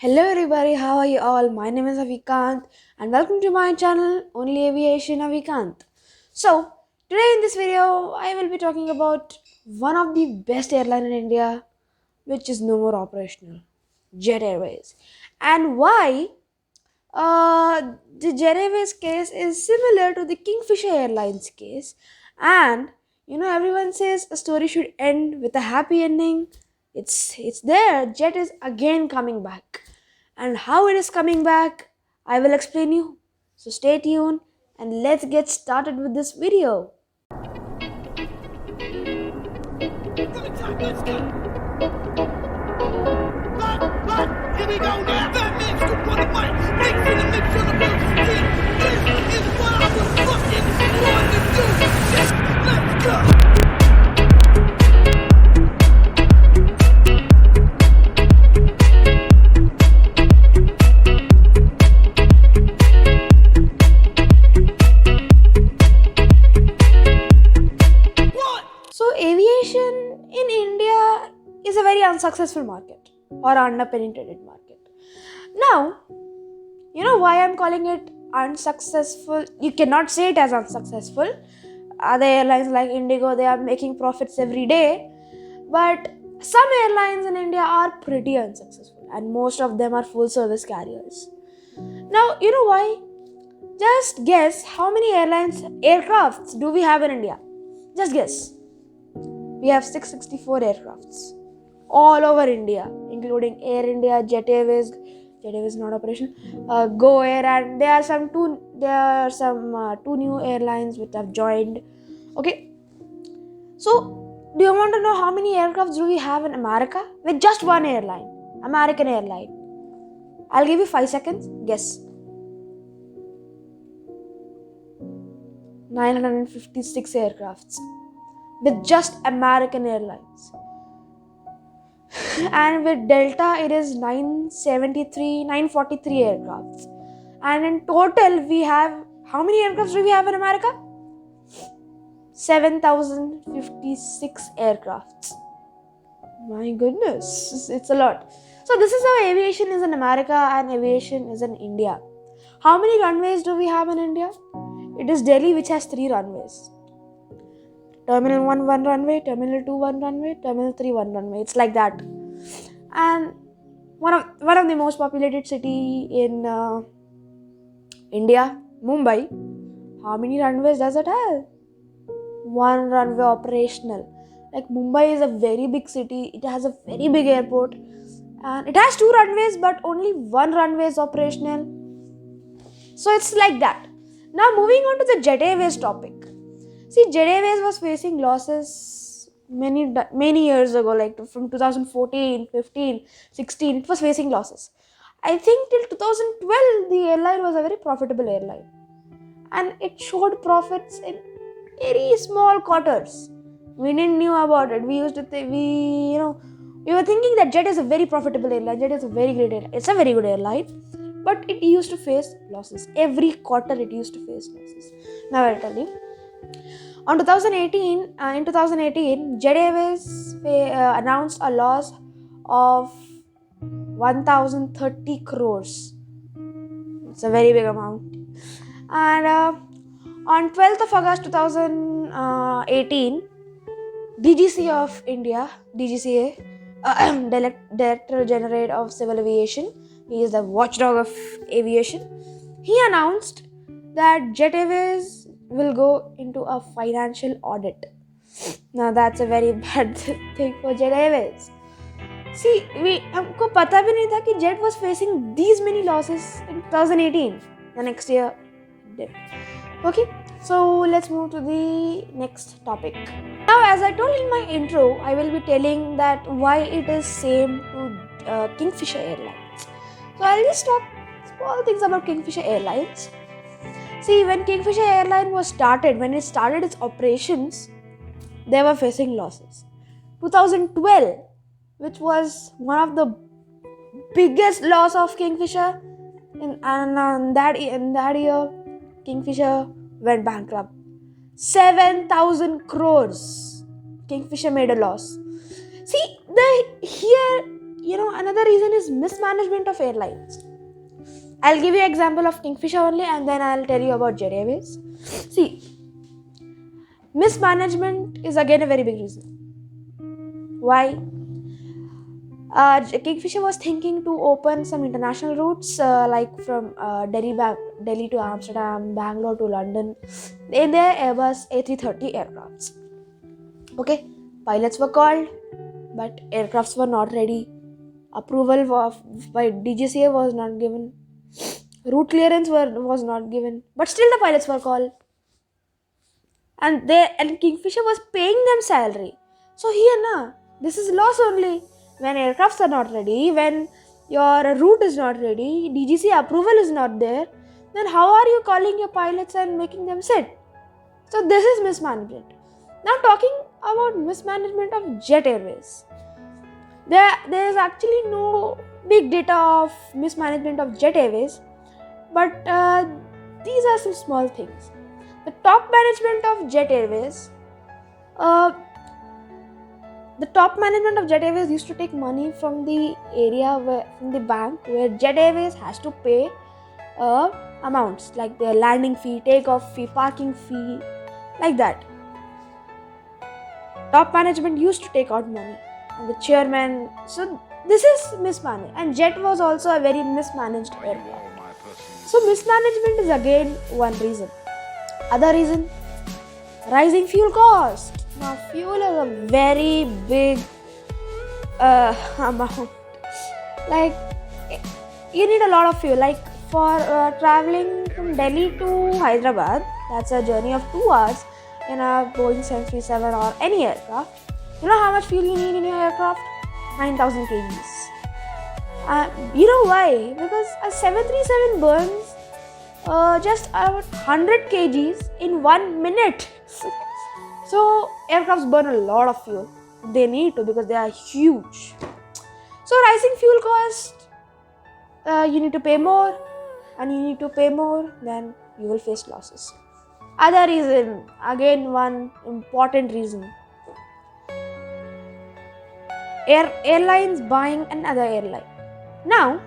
Hello everybody, how are you all? My name is Avikant and welcome to my channel Only Aviation Avikant. So, today in this video I will be talking about one of the best airline in India which is no more operational, Jet Airways. And why the Jet Airways case is similar to the Kingfisher Airlines case, and everyone says a story should end with a happy ending. It's there. Jet is again coming back, and how it is coming back, I will explain you. So stay tuned and let's get started with this video. Let's go. Here we go now. That man's scoop on the mic. Mix in the mix on the mix. This is what I was fucking born to do. Let's go. What? So aviation in India is a very unsuccessful market or underpenetrated market. Now, you know why I'm calling it unsuccessful? You cannot say it as unsuccessful. Other airlines like Indigo, they are making profits every day, but some airlines in India are pretty unsuccessful, and most of them are full service carriers. Now, you know why? Just guess how many aircrafts do we have in India? Just guess. We have 664 aircrafts all over India, including Air India, Jet Airways. Jet Airways not operation. Go Air, and there are some two new airlines which have joined. Okay, so do you want to know how many aircrafts do we have in America? With just one airline, American airline. I'll give you 5 seconds. Guess. 956 aircrafts with just American Airlines. And with Delta, it is 943 aircrafts. And in total, we have, how many aircrafts do we have in America? 7,056 aircrafts. My goodness, it's a lot. So this is how aviation is in America and aviation is in India. How many runways do we have in India? It is Delhi which has 3 runways. Terminal 1 1 runway, Terminal 2 1 runway, Terminal 3 1 runway. It's like that. And one of the most populated city in India, Mumbai. How many runways does it have? 1 runway operational. Like Mumbai is a very big city. It has a very big airport, and it has 2 runways, but only 1 runway is operational. So it's like that. Now moving on to the Jet Airways topic. See, Jet Airways was facing losses many years ago, like from 2014, 15, 16, it was facing losses. I think till 2012, the airline was a very profitable airline. And it showed profits in very small quarters. We didn't knew about it. We used to we were thinking that Jet is a very profitable airline. Jet is a very great airline. It's a very good airline. But it used to face losses. Every quarter it used to face losses. Now I'll tell you. In 2018, Jet Airways announced a loss of 1,030 crores. It's a very big amount. And on 12th of August 2018, DGC of India, DGCA, Director General of Civil Aviation, he is the watchdog of aviation. He announced that Jet Airways will go into a financial audit. Now that's a very bad thing for Jet Airways. See, हमको पता भी नहीं था कि Jet was facing these many losses in 2018. The next year it did. Okay, so let's move to the next topic. Now, as I told in my intro, I will be telling that why it is same to Kingfisher Airlines. So I'll just talk small things about Kingfisher Airlines. See, when Kingfisher Airline when it started its operations, they were facing losses. 2012, which was one of the biggest loss of Kingfisher, in that year, Kingfisher went bankrupt. 7,000 crores. Kingfisher made a loss. See, here another reason is mismanagement of airlines. I'll give you an example of Kingfisher only, and then I'll tell you about Jet Airways. See, mismanagement is again a very big reason. Why? Kingfisher was thinking to open some international routes like from Delhi to Amsterdam, Bangalore to London in their Airbus A330 aircrafts. Okay, pilots were called, but aircrafts were not ready. Approval by DGCA was not given. Route clearance was not given, but still the pilots were called. And Kingfisher was paying them salary. So here this is loss only. When aircrafts are not ready, when your route is not ready, DGC approval is not there, then how are you calling your pilots and making them sit? So this is mismanagement. Now talking about mismanagement of Jet Airways. There is actually no big data of mismanagement of Jet Airways, but these are some small things. The top management of Jet Airways, used to take money from the from the bank where Jet Airways has to pay amounts like their landing fee, takeoff fee, parking fee, like that. Top management used to take out money, and the chairman. So this is mismanaged, and Jet was also a very mismanaged airport. So mismanagement is again one reason. Other reason, rising fuel cost. Now fuel is a very big amount. Like you need a lot of fuel. Like for traveling from Delhi to Hyderabad, that's a journey of 2 hours in a Boeing 737 or any aircraft. You know how much fuel you need in your aircraft? 9,000 kgs. You know why? Because a 737 burns just about 100 kgs in 1 minute. So aircrafts burn a lot of fuel. They need to because they are huge. So rising fuel cost, you need to pay more, and you need to pay more, then you will face losses. Other reason, again one important reason. Airlines buying another airline. Now,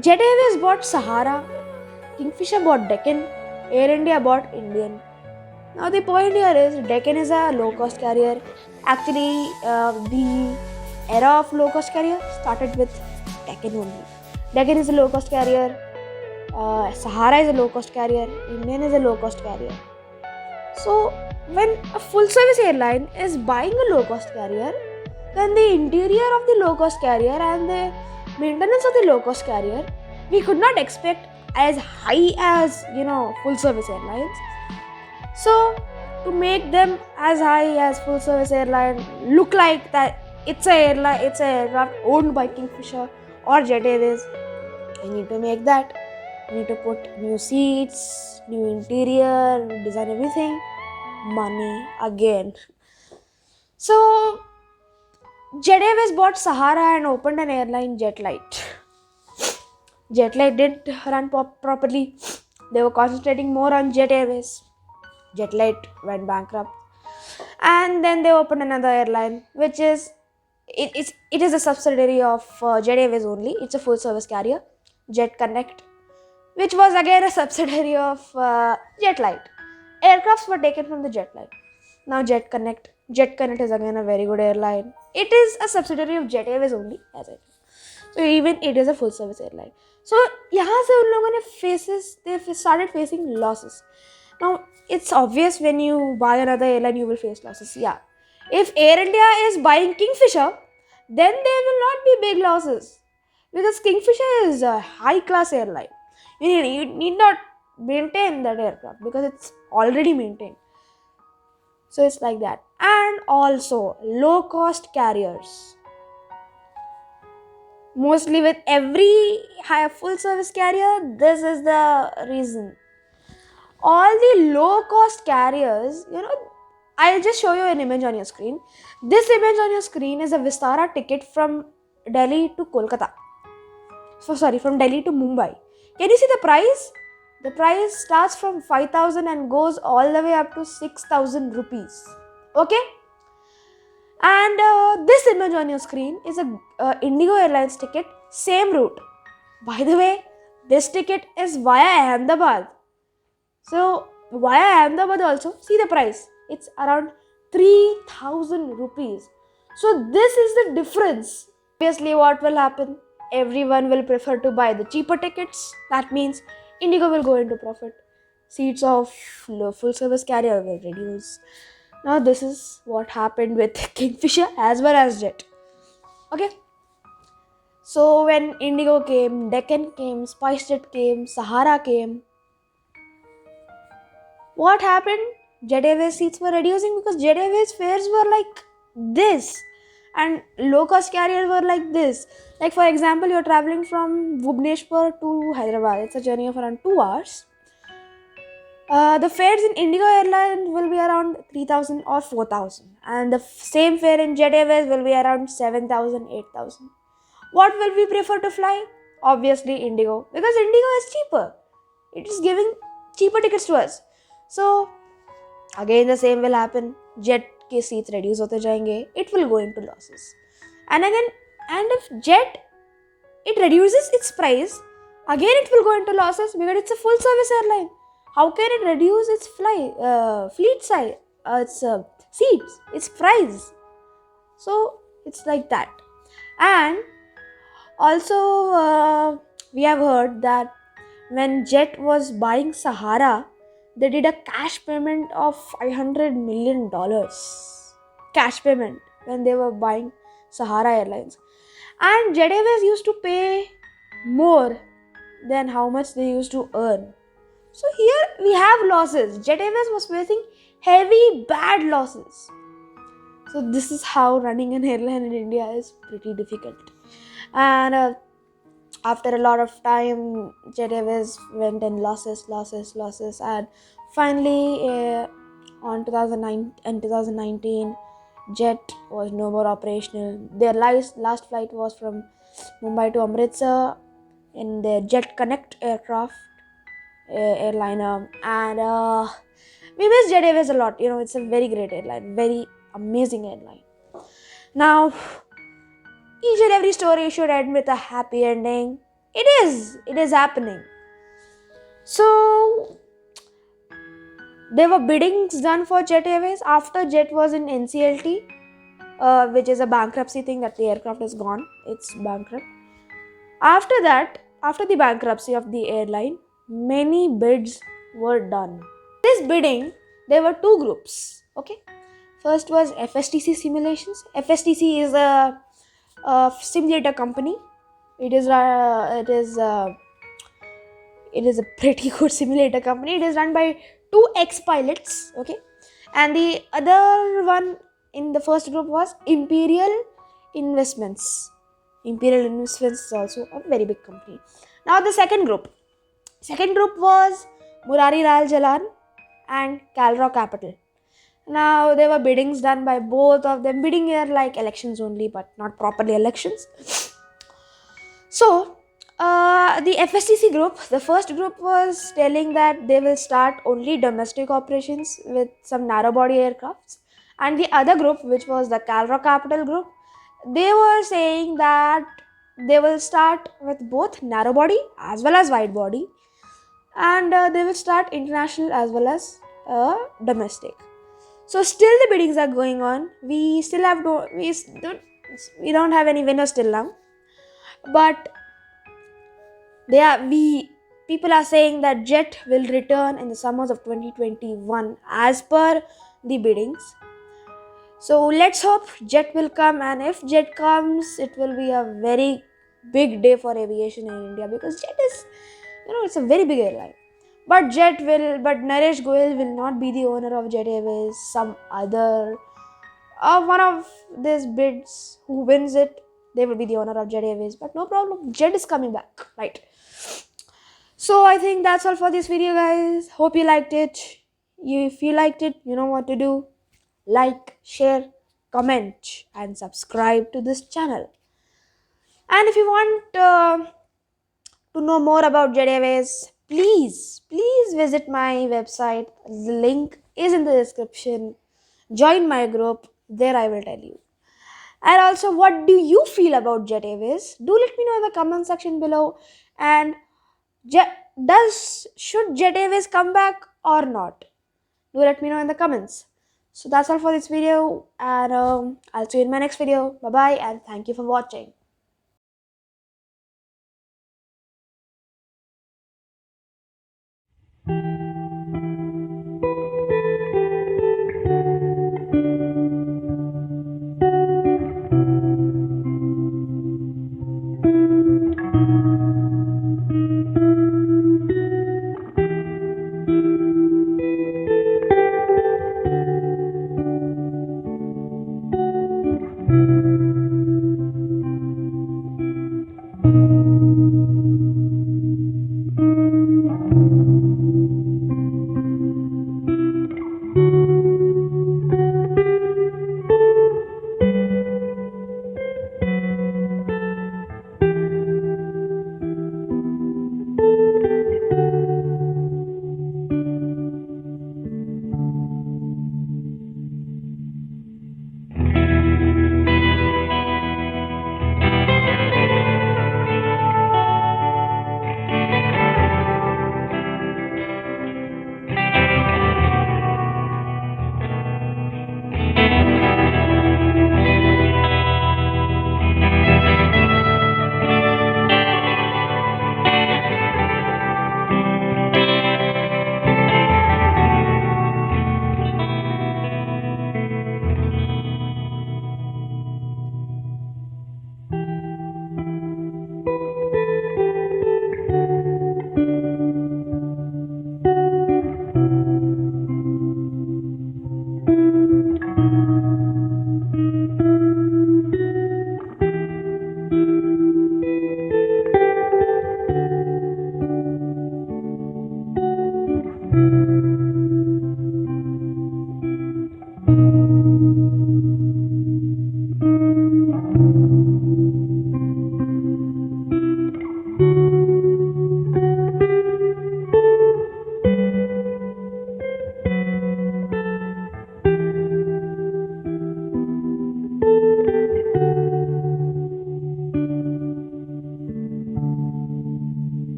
Jet Airways bought Sahara, Kingfisher bought Deccan, Air India bought Indian. Now the point here is Deccan is a low-cost carrier. Actually, the era of low-cost carrier started with Deccan only. Deccan is a low-cost carrier. Sahara is a low-cost carrier. Indian is a low-cost carrier. So when a full-service airline is buying a low-cost carrier, then the interior of the low-cost carrier and the maintenance of the low-cost carrier, we could not expect as high as full-service airlines. So to make them as high as full-service airline look like that it's an aircraft owned by Kingfisher or Jet Airways, you need to make that. You need to put new seats, new interior, design everything. Money again. So Jet Airways bought Sahara and opened an airline, Jetlight. Jetlight didn't run properly. They were concentrating more on Jet Airways. Jetlight went bankrupt, and then they opened another airline, which is it is a subsidiary of Jet Airways only. It's a full service carrier, Jet Connect, which was again a subsidiary of Jetlight. Aircrafts were taken from the Jetlight. Now Jet Connect is again a very good airline. It is a subsidiary of Jet Airways only, as I said. So even it is a full service airline. So यहाँ से उन लोगों ने they started facing losses. Now it's obvious when you buy another airline you will face losses. Yeah, if Air India is buying Kingfisher, then there will not be big losses because Kingfisher is a high class airline. You need not maintain that aircraft because it's already maintained. So it's like that. And also low cost carriers. Mostly with every high full service carrier, this is the reason. All the low cost carriers, I'll just show you an image on your screen. This image on your screen is a Vistara ticket from Delhi to Kolkata. From Delhi to Mumbai. Can you see the price? The price starts from 5,000 and goes all the way up to 6,000 rupees. Okay? And this image on your screen is a Indigo Airlines ticket, same route. By the way, this ticket is via Ahmedabad. So via Ahmedabad also, see the price. It's around 3,000 rupees. So this is the difference. Obviously, what will happen? Everyone will prefer to buy the cheaper tickets. That means Indigo will go into profit. Seats of full service carrier will reduce. Now this is what happened with Kingfisher as well as Jet. Okay. So when Indigo came, Deccan came, SpiceJet came, Sahara came, what happened? Jet Airways seats were reducing because Jet Airways fares were like this and low cost carriers were like this. Like for example, you're traveling from Bhubaneswar to Hyderabad. It's a journey of around 2 hours. The fares in Indigo Airlines will be around 3,000 or 4,000, and the same fare in Jet Airways will be around 7,000, 8,000. What will we prefer to fly? Obviously Indigo, because Indigo is cheaper. It is giving cheaper tickets to us. So again the same will happen. Jet के seats reduce होते जाएंगे. It will go into losses. And again, and if Jet it reduces its price, again it will go into losses because it's a full service airline. How can it reduce its fleet size, its seats, its price? So it's like that. And also we have heard that when Jet was buying Sahara, they did a cash payment of $500 million. Cash payment when they were buying Sahara Airlines. And Jet Airways used to pay more than how much they used to earn. So here we have losses. Jet Airways was facing heavy bad losses. So this is how running an airline in India is pretty difficult. And after a lot of time, Jet Airways went in losses, and finally on 2009 and 2019, Jet was no more operational. Their last flight was from Mumbai to Amritsar in their Jet Connect aircraft airliner, and we miss Jet Airways a lot. It's a very great airline, very amazing airline. Now, each and every story should end with a happy ending. It is happening. So there were biddings done for Jet Airways after Jet was in NCLT, which is a bankruptcy thing that the aircraft is gone. It's bankrupt. After that, after the bankruptcy of the airline, many bids were done. This bidding, there were two groups. Okay, first was FSTC Simulations. FSTC is a simulator company. It is a pretty good simulator company. It is run by two ex-pilots. Okay, and the other one in the first group was Imperial Investments. Imperial Investments is also a very big company. Now the second group was Murari Lal Jalan and Calro Capital. Now there were biddings done by both of them. Bidding here like elections only, but not properly elections. So the FSTC group, the first group was telling that they will start only domestic operations with some narrow body aircrafts, and the other group, which was the Calro Capital group, they were saying that they will start with both narrow body as well as wide body, and they will start international as well as domestic. So still the biddings are going on. We don't have any winners till now, but people are saying that Jet will return in the summers of 2021 as per the biddings. So let's hope Jet will come, and if Jet comes, it will be a very big day for aviation in India, because Jet is, it's a very big airline. But Naresh Goyal will not be the owner of Jet Airways. Some other, one of these bids who wins it, they will be the owner of Jet Airways. But no problem, Jet is coming back, right? So I think that's all for this video, guys. Hope you liked it. If you liked it, you know what to do. Like, share, comment, and subscribe to this channel. And if you want to know more about Jet Airways, please visit my website. The link is in the description. Join my group. There I will tell you. And also, what do you feel about Jet Airways? Do let me know in the comment section below. And should Jet Airways come back or not? Do let me know in the comments. So that's all for this video, and I'll see you in my next video. Bye bye, and thank you for watching.